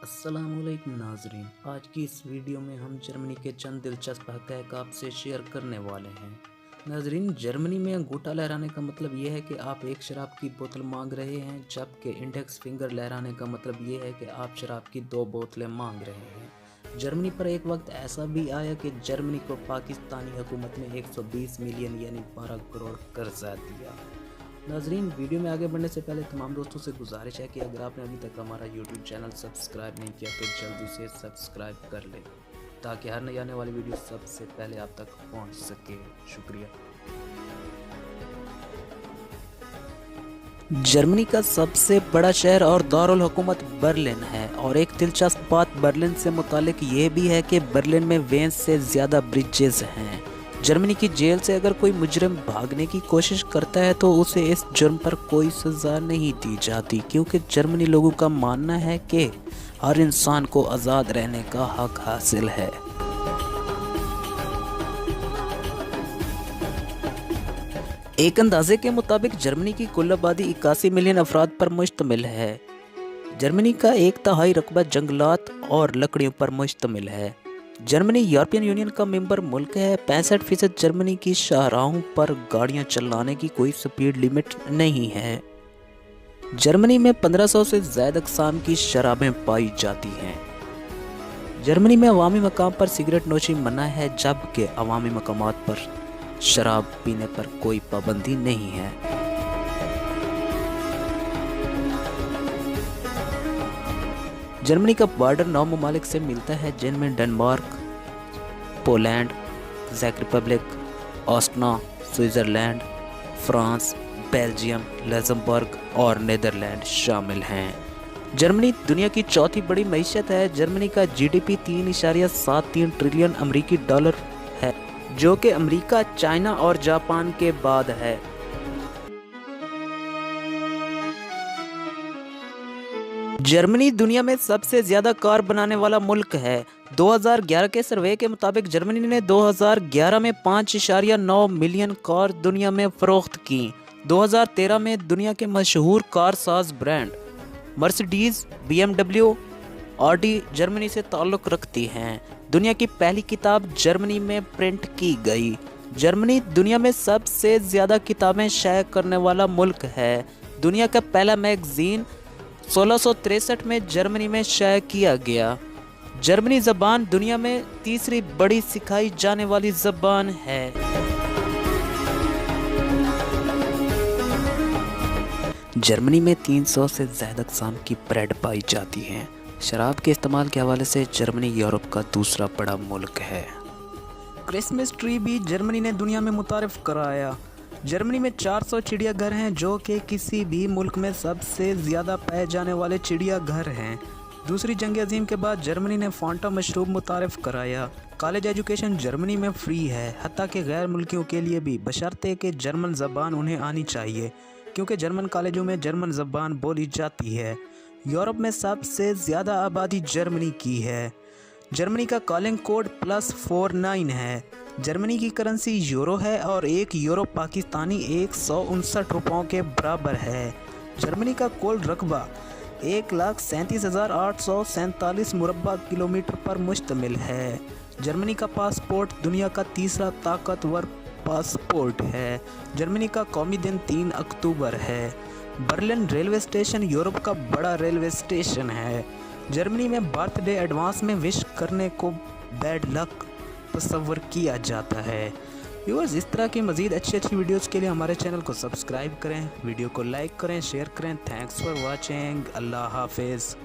अस्सलाम वालेकुम नाजरीन। आज की इस वीडियो में हम जर्मनी के चंद दिलचस्प हक़ाइक़ आपसे शेयर करने वाले हैं। नाजरीन, जर्मनी में अंगूठा लहराने का मतलब ये है कि आप एक शराब की बोतल मांग रहे हैं, जबकि इंडेक्स फिंगर लहराने का मतलब ये है कि आप शराब की 2 बोतलें मांग रहे हैं। जर्मनी पर एक वक्त ऐसा भी आया कि जर्मनी को पाकिस्तानी हुकूमत ने 120 मिलियन यानी 12 करोड़ कर्जा दिया। नाजरीन, वीडियो में आगे बढ़ने से पहले तमाम दोस्तों से गुजारिश है कि अगर आपने अभी तक हमारा यूट्यूब चैनल सब्सक्राइब नहीं किया तो जल्दी से सब्सक्राइब कर लें, ताकि हर नई आने वाली वीडियो सबसे पहले आप तक पहुंच सके। शुक्रिया। जर्मनी का सबसे बड़ा शहर और दारुल हुकूमत बर्लिन है, और एक दिलचस्प बात बर्लिन से मुतालिक ये भी है कि बर्लिन में 20 से ज़्यादा ब्रिजेस हैं। जर्मनी की जेल से अगर कोई मुजरिम भागने की कोशिश करता है तो उसे इस जुर्म पर कोई सज़ा नहीं दी जाती, क्योंकि जर्मनी लोगों का मानना है कि हर इंसान को आज़ाद रहने का हक हासिल है। एक अंदाजे के मुताबिक जर्मनी की कुल आबादी 81 मिलियन अफराद पर मुश्तमिल है। जर्मनी का 1/3 रकबा जंगलात और लकड़ियों पर मुश्तमिल है। जर्मनी यूरोपियन यूनियन का मेंबर मुल्क है। 65% जर्मनी की शाहराहों पर गाड़ियां चलाने की कोई स्पीड लिमिट नहीं है। जर्मनी में 1500 से ज़्यादा अक़साम की शराबें पाई जाती हैं। जर्मनी में अवामी मकाम पर सिगरेट नोशी मना है, जबकि अवामी मकामात पर शराब पीने पर कोई पाबंदी नहीं है। जर्मनी का बॉर्डर 9 ममालिक से मिलता है, जिनमें डेनमार्क, पोलैंड, चेक Republic, Austria, Switzerland, France, Belgium, Luxembourg और नीदरलैंड शामिल हैं। जर्मनी दुनिया की चौथी बड़ी मईशत है। जर्मनी का जीडीपी 3.73 ट्रिलियन अमेरिकी डॉलर है, जो कि अमेरिका, चाइना और जापान के बाद है। जर्मनी दुनिया में सबसे ज़्यादा कार बनाने वाला मुल्क है। 2011 के सर्वे के मुताबिक जर्मनी ने 2011 में 5.9 मिलियन कार दुनिया में फरोख्त की। 2013 में दुनिया के मशहूर कार साज brand Mercedes, BMW, Audi Germany से ताल्लुक़ रखती हैं। दुनिया की पहली किताब जर्मनी में प्रिंट की गई। जर्मनी दुनिया में सबसे ज़्यादा किताबें शाया करने वाला मुल्क है। दुनिया का पहला मैगज़ीन 1663 में जर्मनी में शाया किया गया। जर्मनी ज़बान दुनिया में तीसरी बड़ी सिखाई जाने वाली ज़बान है। जर्मनी में 300 से ज़्यादा अक़साम की ब्रेड पाई जाती हैं। शराब के इस्तेमाल के हवाले से जर्मनी यूरोप का दूसरा बड़ा मुल्क है। क्रिसमस ट्री भी जर्मनी ने दुनिया में मुतारिफ कराया। जर्मनी में 400 चिड़ियाघर हैं, जो कि किसी भी मुल्क में सबसे ज़्यादा पाए जाने वाले चिड़ियाघर हैं। दूसरी जंग अज़ीम के बाद जर्मनी ने फांटा मशरूब मुतारिफ कराया। कॉलेज एजुकेशन जर्मनी में फ्री है, हत्ता कि गैर मुल्कियों के लिए भी, बशर्ते कि जर्मन ज़बान उन्हें आनी चाहिए, क्योंकि जर्मन कॉलेजों में जर्मन ज़बान बोली जाती है। यूरोप में सबसे ज़्यादा आबादी जर्मनी की है। जर्मनी का कॉलिंग कोड +49 है। जर्मनी की करेंसी यूरो है और 1 यूरो पाकिस्तानी 159 रुपयों के बराबर है। जर्मनी का कुल रकबा 1,37,847 मुरब्बा किलोमीटर पर मुश्तमिल है। जर्मनी का पासपोर्ट दुनिया का तीसरा ताकतवर पासपोर्ट है। जर्मनी का कौमी दिन 3 अक्टूबर है। बर्लिन रेलवे स्टेशन यूरोप का बड़ा रेलवे स्टेशन है। जर्मनी में बर्थडे एडवांस में विश करने को बैड लक तस्वर किया जाता है। व्यूअर्स, इस तरह की मज़ीद अच्छी वीडियोस के लिए हमारे चैनल को सब्सक्राइब करें, वीडियो को लाइक करें, शेयर करें। Thanks for watching. अल्लाह हाफिज़।